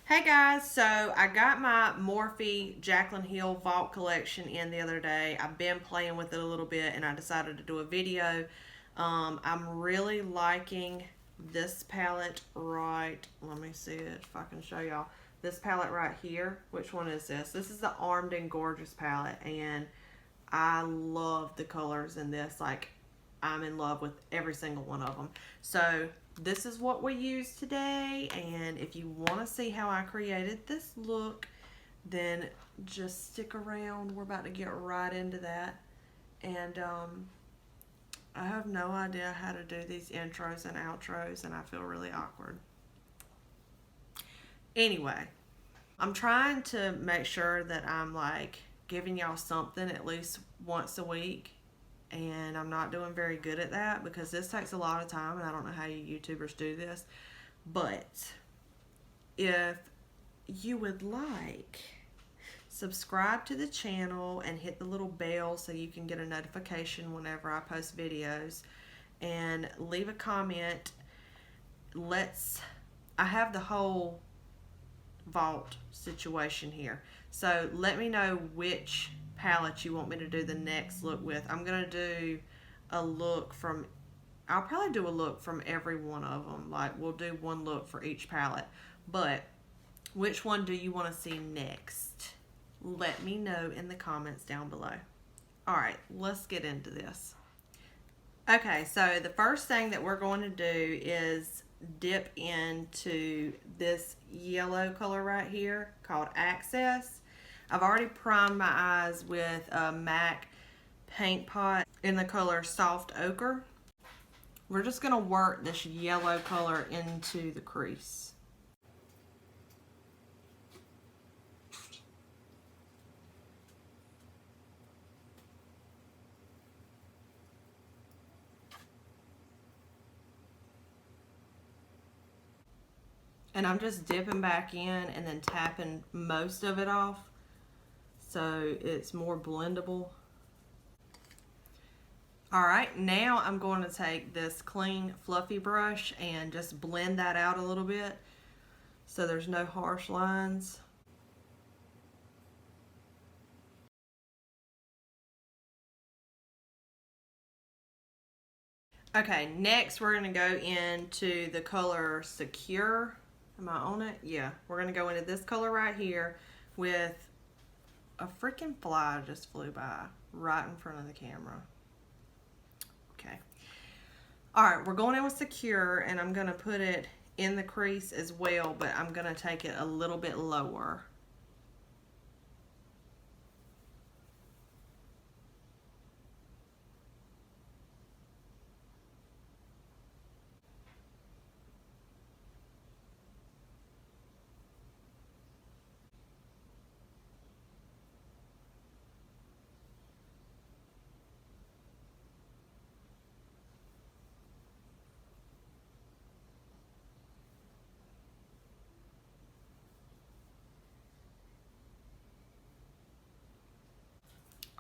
Hey guys, so I got my Morphe Jaclyn Hill Vault collection in the other day. I've been playing with it a little bit and I decided to do a video. I'm really liking this palette right, let me see it if I can show y'all. This palette right here, which one is this? This is the Armed and Gorgeous palette and I love the colors in this. Like, I'm in love with every single one of them. So this is what we use today, and if you want to see how I created this look, then just stick around. We're about to get right into that. And I have no idea how to do these intros and outros, and I feel really awkward. Anyway, I'm trying to make sure that I'm like giving y'all something at least once a week, and I'm not doing very good at that because this takes a lot of time and I don't know how you YouTubers do this. But if you would like, subscribe to the channel and hit the little bell so you can get a notification whenever I post videos, and leave a comment. I have the whole vault situation here, so let me know which palette you want me to do the next look with. I'm gonna do a look from I'll probably do a look from every one of them. Like, we'll do one look for each palette, but which one do you want to see next? Let me know in the comments down below. All right, let's get into this. Okay, so the first thing that we're going to do is dip into this yellow color right here called Access. I've already primed my eyes with a MAC paint pot in the color Soft Ochre. We're just going to work this yellow color into the crease. And I'm just dipping back in and then tapping most of it off so it's more blendable. Alright, now I'm going to take this clean fluffy brush and just blend that out a little bit so there's no harsh lines. Okay, next we're going to go into the color Secure. Am I on it? Yeah, we're going to go into this color right here with a freaking fly just flew by right in front of the camera. Okay. Alright, we're going in with Secure, and I'm going to put it in the crease as well, but I'm going to take it a little bit lower.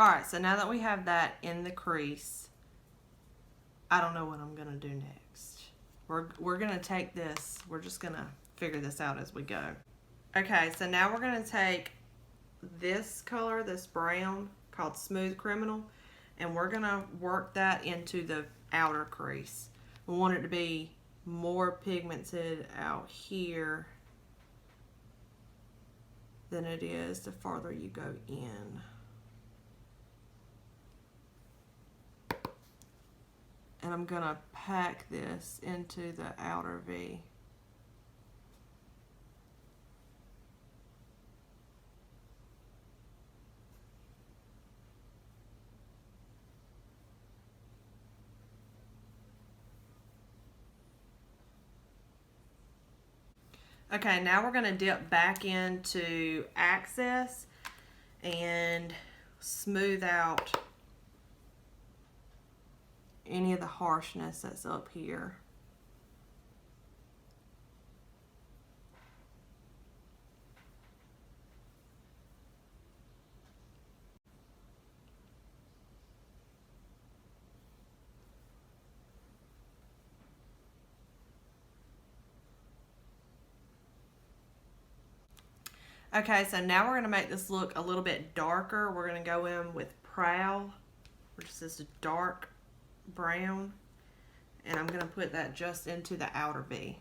Alright, so now that we have that in the crease, I don't know what I'm going to do next. We're going to take this, we're just going to figure this out as we go. Okay, so now we're going to take this color, this brown, called Smooth Criminal, and we're going to work that into the outer crease. We want it to be more pigmented out here than it is the farther you go in. And I'm gonna pack this into the outer V. Okay, now we're gonna dip back into Access and smooth out any of the harshness that's up here. Okay, so now we're going to make this look a little bit darker. We're going to go in with Prowl, which is this dark brown. And I'm going to put that just into the outer V.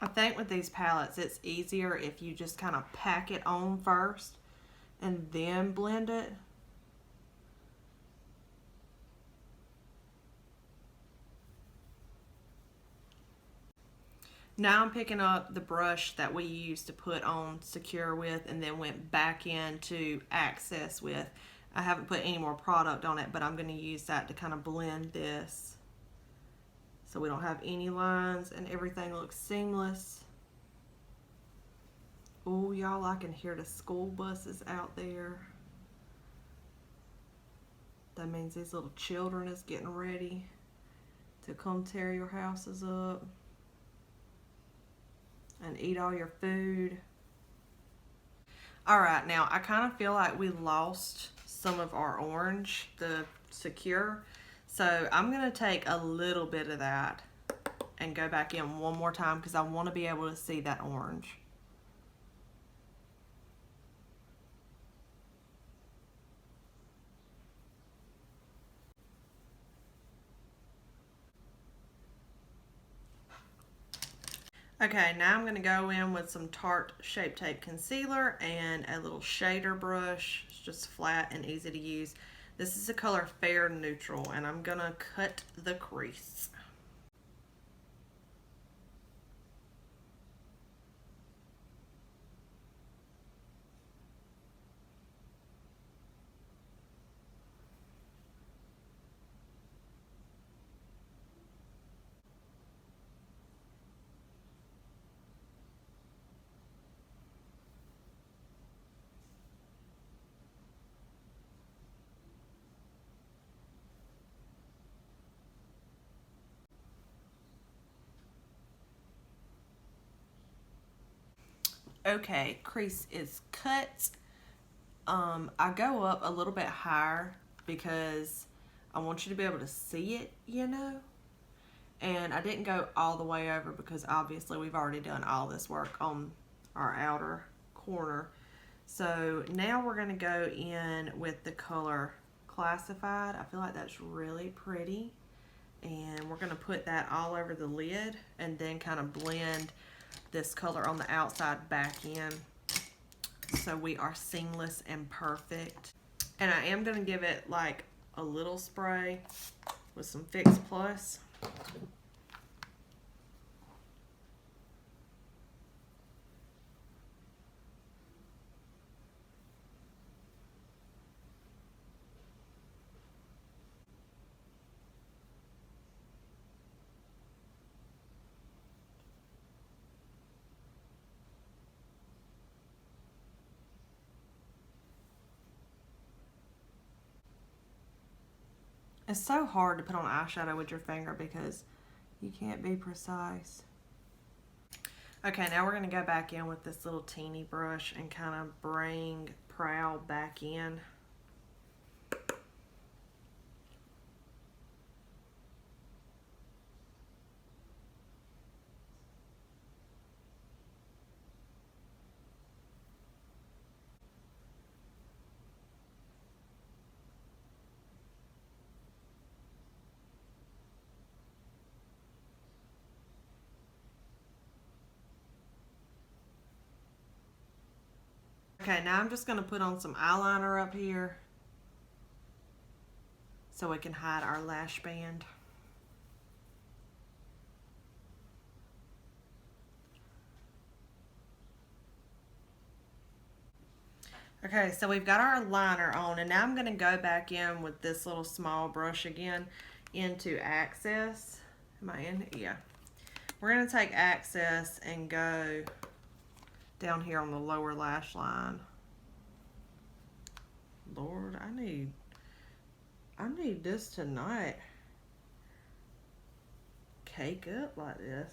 I think with these palettes, it's easier if you just kind of pack it on first and then blend it. Now I'm picking up the brush that we used to put on Secure with and then went back into Access with. I haven't put any more product on it, but I'm going to use that to kind of blend this so we don't have any lines and everything looks seamless. Oh, y'all, I can hear the school buses out there. That means these little children is getting ready to come tear your houses up and eat all your food. All right, now I kind of feel like we lost some of our orange, the Secure. So I'm going to take a little bit of that and go back in one more time because I want to be able to see that orange. Okay, now I'm going to go in with some Tarte Shape Tape Concealer and a little shader brush. It's just flat and easy to use. This is the color Fair Neutral, and I'm going to cut the crease. Okay, crease is cut. I go up a little bit higher because I want you to be able to see it, you know. And I didn't go all the way over because obviously we've already done all this work on our outer corner. So now we're going to go in with the color Classified. I feel like that's really pretty. And we're going to put that all over the lid and then kind of blend this color on the outside back in so we are seamless and perfect. And I am going to give it like a little spray with some Fix Plus. It's so hard to put on eyeshadow with your finger because you can't be precise. Okay, now we're going to go back in with this little teeny brush and kind of bring Prowl back in. Okay, now I'm just going to put on some eyeliner up here so we can hide our lash band. Okay, so we've got our liner on, and now I'm going to go back in with this little small brush again into Access. Am I in? Yeah. We're going to take Access and go down here on the lower lash line. Lord, I I need this to not cake up like this.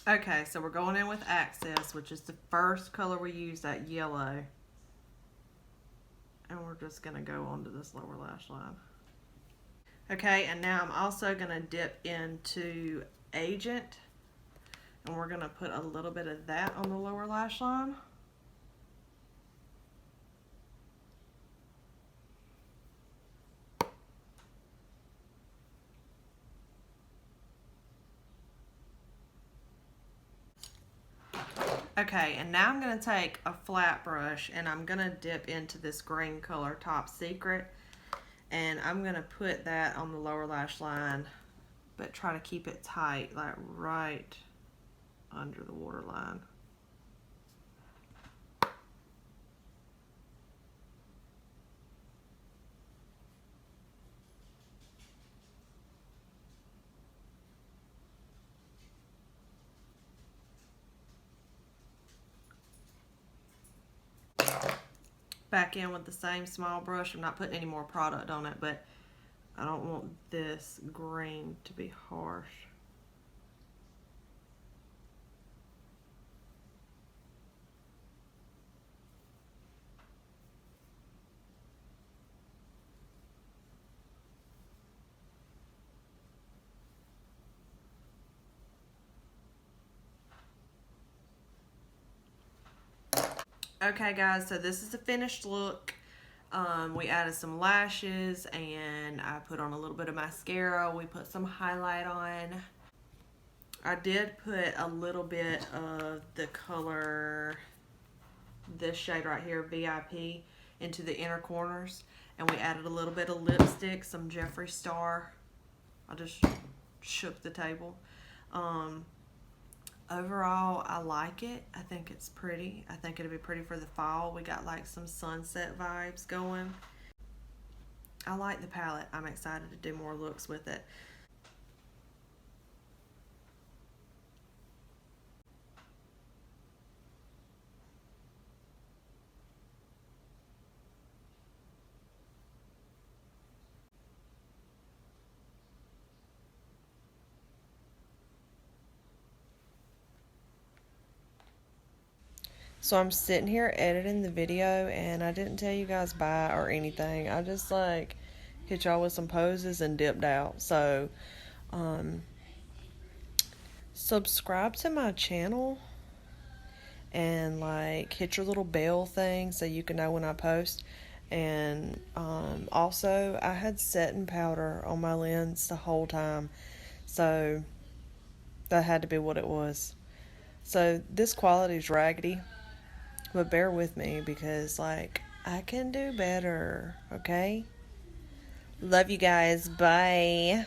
Okay, so we're going in with Access, which is the first color we use, that yellow. And we're just going to go onto this lower lash line. Okay, and now I'm also going to dip into Agent. And we're going to put a little bit of that on the lower lash line. Okay, and now I'm going to take a flat brush and I'm going to dip into this green color, Top Secret. And I'm going to put that on the lower lash line, but try to keep it tight, like right under the waterline. Back in with the same small brush. I'm not putting any more product on it, but I don't want this green to be harsh. Okay guys, so this is the finished look. We added some lashes and I put on a little bit of mascara. We put some highlight on. I did put a little bit of the color, this shade right here, VIP, into the inner corners. And we added a little bit of lipstick, some Jeffree Star. I just shook the table. Overall, I like it. I think it's pretty. I think it'll be pretty for the fall. We got like some sunset vibes going. I like the palette. I'm excited to do more looks with it. So I'm sitting here editing the video and I didn't tell you guys bye or anything. I just like hit y'all with some poses and dipped out. So subscribe to my channel and like hit your little bell thing so you can know when I post. And also I had setting powder on my lens the whole time, so that had to be what it was. So this quality is raggedy, but bear with me because, like, I can do better, okay? Love you guys. Bye.